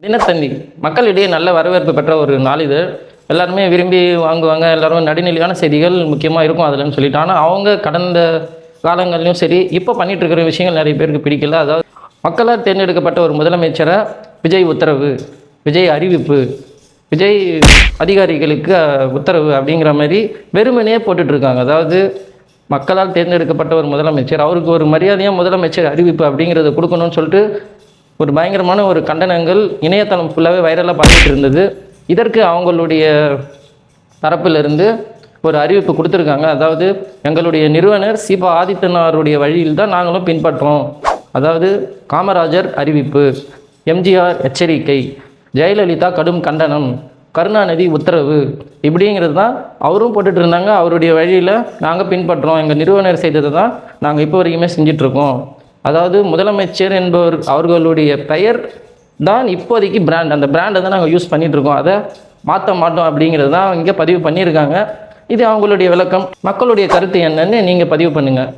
தினத்தந்தி மக்களிடையே நல்ல வரவேற்பு பெற்ற ஒரு நாளிதழ். எல்லாருமே விரும்பி வாங்குவாங்க. எல்லாரும் நடுநிலையான செய்திகள் முக்கியமாக இருக்கும் அதில்னு சொல்லிட்டு. ஆனால் அவங்க கடந்த காலங்கள்லையும் சரி இப்போ பண்ணிட்டு இருக்கிற விஷயங்கள் நிறைய பேருக்கு பிடிக்கல. அதாவது மக்களால் தேர்ந்தெடுக்கப்பட்ட ஒரு முதலமைச்சரை விஜய் உத்தரவு, விஜய் அறிவிப்பு, விஜய் அதிகாரிகளுக்கு உத்தரவு அப்படிங்கிற மாதிரி வெறுமனே போட்டுட்ருக்காங்க. அதாவது மக்களால் தேர்ந்தெடுக்கப்பட்ட ஒரு முதலமைச்சர், அவருக்கு ஒரு மரியாதையாக முதலமைச்சர் அறிவிப்பு அப்படிங்கிறத கொடுக்கணும்னு சொல்லிட்டு ஒரு பயங்கரமான ஒரு கண்டனங்கள் இணையதளம் ஃபுல்லாகவே வைரலாக பார்த்துட்டு இருந்தது. இதற்கு அவங்களுடைய தரப்பிலிருந்து ஒரு அறிவிப்பு கொடுத்துருக்காங்க. அதாவது எங்களுடைய நிறுவனர் சிபா ஆதித்தனாருடைய வழியில் தான் நாங்களும் பின்பற்றோம். அதாவது காமராஜர் அறிவிப்பு, எம்ஜிஆர் எச்சரிக்கை, ஜெயலலிதா கடும் கண்டனம், கருணாநிதி உத்தரவு, இப்படிங்கிறது தான் அவரும் போட்டுட்டு இருந்தாங்க. அவருடைய வழியில் நாங்கள் பின்பற்றோம், எங்கள் நிறுவனர் செய்ததை தான் நாங்கள் இப்போ வரைக்குமே செஞ்சிட்ருக்கோம். அதாவது முதலமைச்சர் என்பவர் அவர்களுடைய பெயர் தான் இப்போதைக்கு பிராண்ட், அந்த பிராண்டை தான் நாங்கள் யூஸ் பண்ணிகிட்ருக்கோம், அதை மாற்ற மாட்டோம் அப்படிங்கிறது தான் இங்கே பதிவு பண்ணியிருக்காங்க. இது அவங்களுடைய விளக்கம். மக்களுடைய கருத்து என்னன்னு நீங்கள் பதிவு பண்ணுங்கள்.